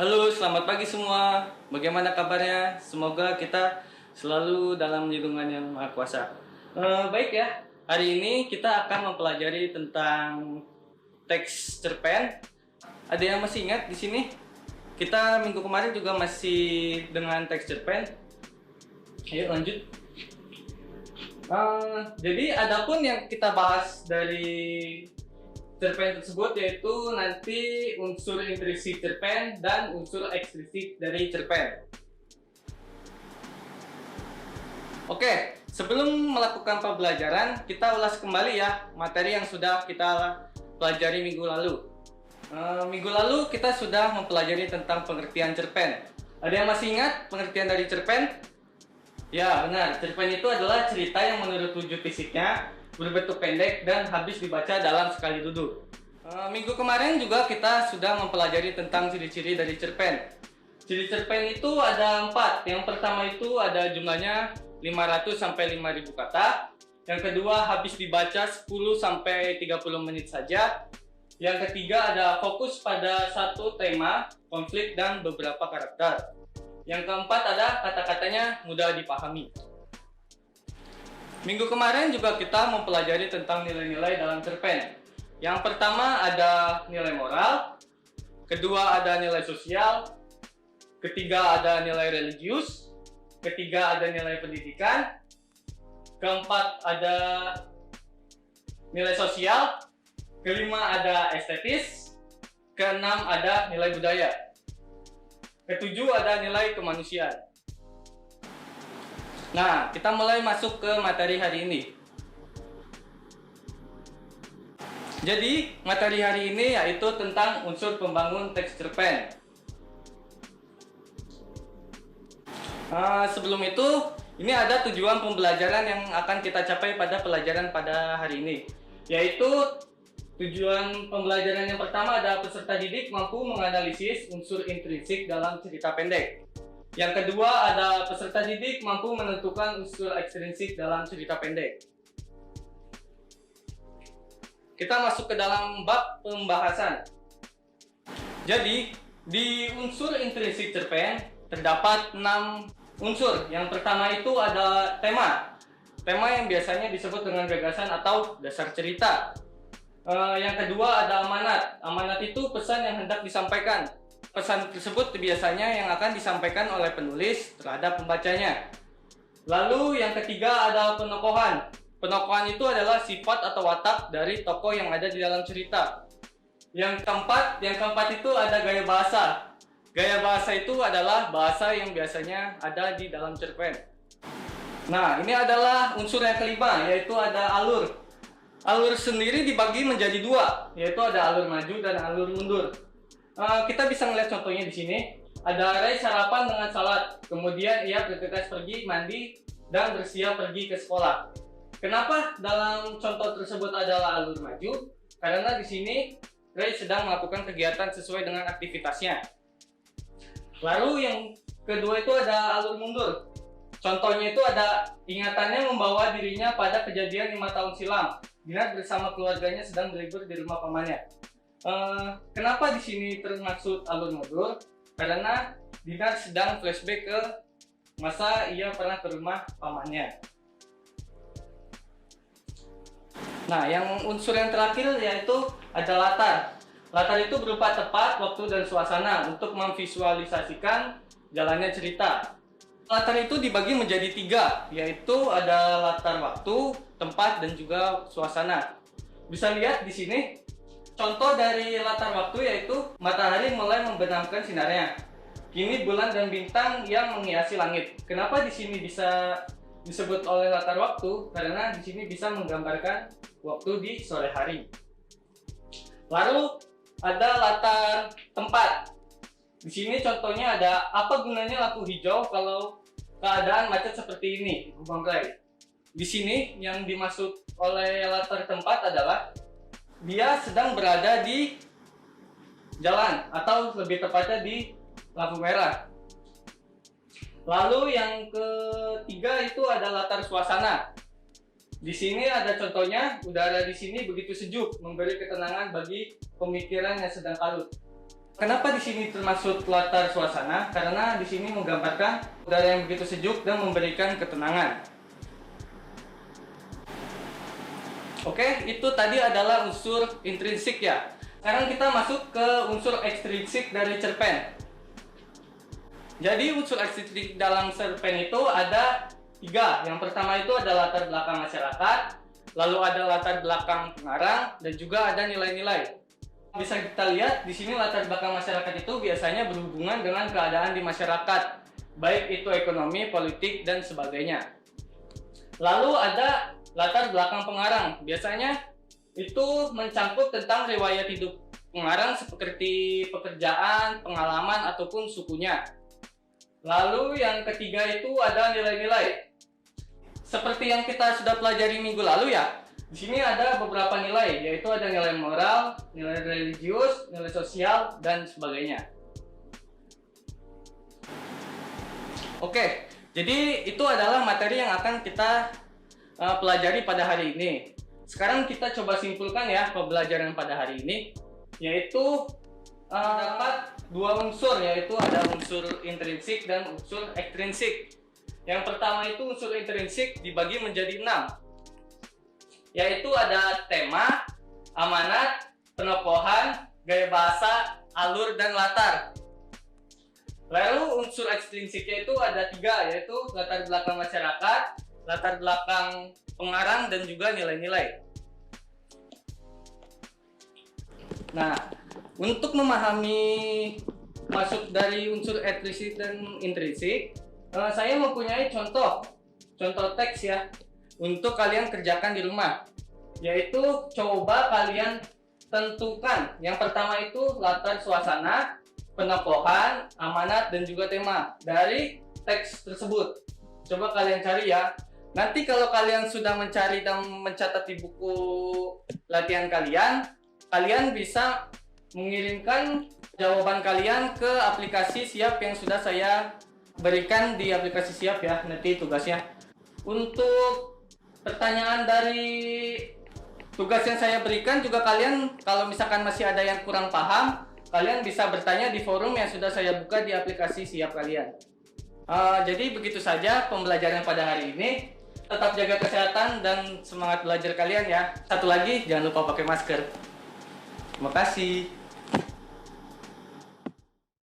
Halo, selamat pagi semua. Bagaimana kabarnya? Semoga kita selalu dalam lindungan yang Maha Kuasa. Baik ya, hari ini kita akan mempelajari tentang teks cerpen. Ada yang masih ingat di sini? Kita minggu kemarin juga masih dengan teks cerpen. Ayo lanjut. Jadi adapun yang kita bahas dari cerpen tersebut yaitu nanti unsur intrinsik cerpen dan unsur ekstrinsik dari cerpen. Oke, sebelum melakukan pembelajaran, kita ulas kembali ya materi yang sudah kita pelajari minggu lalu. Minggu lalu kita sudah mempelajari tentang pengertian cerpen. Ada yang masih ingat pengertian dari cerpen? Ya, benar. Cerpen itu adalah cerita yang menurut wujud fisiknya berbentuk pendek dan habis dibaca dalam sekali duduk. Minggu kemarin juga kita sudah mempelajari tentang ciri-ciri dari cerpen. Ciri cerpen itu ada 4. Yang pertama itu ada jumlahnya 500 sampai 5000 kata. Yang kedua habis dibaca 10 sampai 30 menit saja. Yang ketiga ada fokus pada satu tema, konflik dan beberapa karakter. Yang keempat ada kata-katanya mudah dipahami. Minggu kemarin juga kita mempelajari tentang nilai-nilai dalam cerpen. Yang pertama ada nilai moral, kedua ada nilai sosial, ketiga ada nilai religius, ketiga ada nilai pendidikan, keempat ada nilai sosial, kelima ada estetis, keenam ada nilai budaya, ketujuh ada nilai kemanusiaan. Nah, kita mulai masuk ke materi hari ini. Jadi, materi hari ini yaitu tentang unsur pembangun teks cerpen. Sebelum itu, ini ada tujuan pembelajaran yang akan kita capai pada pelajaran pada hari ini. Yaitu, tujuan pembelajaran yang pertama ada peserta didik mampu menganalisis unsur intrinsik dalam cerita pendek. Yang kedua ada peserta didik mampu menentukan unsur ekstrinsik dalam cerita pendek. Kita masuk ke dalam bab pembahasan. Jadi, di unsur intrinsik cerpen terdapat 6 unsur. Yang pertama itu ada tema. Tema yang biasanya disebut dengan gagasan atau dasar cerita. Yang kedua ada amanat. Amanat itu pesan yang hendak disampaikan. Pesan tersebut biasanya yang akan disampaikan oleh penulis terhadap pembacanya. Lalu yang ketiga ada penokohan. Penokohan itu adalah sifat atau watak dari tokoh yang ada di dalam cerita. Yang keempat itu ada gaya bahasa. Gaya bahasa itu adalah bahasa yang biasanya ada di dalam cerpen. Nah, ini adalah unsur yang kelima, yaitu ada alur. Alur sendiri dibagi menjadi 2, yaitu ada alur maju dan alur mundur. Kita bisa melihat contohnya di sini. Ada Ray sarapan dengan salat, kemudian ia bergegas pergi mandi dan bersiap pergi ke sekolah. Kenapa dalam contoh tersebut adalah alur maju? Karena di sini Ray sedang melakukan kegiatan sesuai dengan aktivitasnya. Lalu yang kedua itu ada alur mundur. Contohnya itu ada ingatannya membawa dirinya pada kejadian 5 tahun silam. Dinar bersama keluarganya sedang berlibur di rumah pamannya. Kenapa di sini termaksud alur mundur? Karena Dinar sedang flashback ke masa ia pernah ke rumah pamannya. Nah, yang unsur yang terakhir yaitu ada latar. Latar itu berupa tempat, waktu, dan suasana untuk memvisualisasikan jalannya cerita. Latar itu dibagi menjadi 3, yaitu ada latar waktu, tempat, dan juga suasana. Bisa lihat di sini. Contoh dari latar waktu yaitu matahari mulai membenamkan sinarnya. Kini bulan dan bintang yang menghiasi langit. Kenapa di sini bisa disebut oleh latar waktu? Karena di sini bisa menggambarkan waktu di sore hari. Lalu ada latar tempat. Di sini contohnya ada apa gunanya lampu hijau kalau keadaan macet seperti ini, Bang Ray. Di sini yang dimaksud oleh latar tempat adalah dia sedang berada di jalan atau lebih tepatnya di lampu merah. Lalu yang ketiga itu ada latar suasana. Di sini ada contohnya, udara di sini begitu sejuk, memberi ketenangan bagi pemikiran yang sedang kalut. Kenapa di sini termasuk latar suasana? Karena di sini menggambarkan udara yang begitu sejuk dan memberikan ketenangan. Oke, itu tadi adalah unsur intrinsik ya. Sekarang kita masuk ke unsur ekstrinsik dari cerpen. Jadi unsur ekstrinsik dalam cerpen itu ada 3. Yang pertama itu ada latar belakang masyarakat, lalu ada latar belakang pengarang, dan juga ada nilai-nilai. Bisa kita lihat di sini latar belakang masyarakat itu biasanya berhubungan dengan keadaan di masyarakat, baik itu ekonomi, politik, dan sebagainya. Lalu ada latar belakang pengarang. Biasanya itu mencangkup tentang riwayat hidup pengarang seperti pekerjaan, pengalaman, ataupun sukunya. Lalu yang ketiga itu ada nilai-nilai. Seperti yang kita sudah pelajari minggu lalu ya. Di sini ada beberapa nilai, yaitu ada nilai moral, nilai religius, nilai sosial, dan sebagainya. Oke, jadi itu adalah materi yang akan kita pelajari pada hari ini. Sekarang kita coba simpulkan ya pembelajaran pada hari ini, yaitu dapat 2 unsur, yaitu ada unsur intrinsik dan unsur ekstrinsik. Yang pertama itu unsur intrinsik dibagi menjadi 6. Yaitu ada tema, amanat, penokohan, gaya bahasa, alur, dan latar. Lalu unsur ekstrinsiknya itu ada 3, yaitu latar belakang masyarakat, latar belakang pengarang, dan juga nilai-nilai. Nah, untuk memahami masuk dari unsur ekstrinsik dan intrinsik, saya mempunyai contoh teks ya, untuk kalian kerjakan di rumah, yaitu coba kalian tentukan. Yang pertama itu latar suasana, penokohan, amanat, dan juga tema dari teks tersebut. Coba kalian cari ya. Nanti kalau kalian sudah mencari dan mencatat di buku latihan kalian, kalian bisa mengirimkan jawaban kalian ke aplikasi Siap yang sudah saya berikan di aplikasi Siap ya, nanti tugasnya. Untuk pertanyaan dari tugas yang saya berikan juga, kalian kalau misalkan masih ada yang kurang paham, kalian bisa bertanya di forum yang sudah saya buka di aplikasi Siap kalian. Jadi begitu saja pembelajaran pada hari ini. Tetap jaga kesehatan dan semangat belajar kalian ya. Satu lagi, jangan lupa pakai masker. Terima kasih.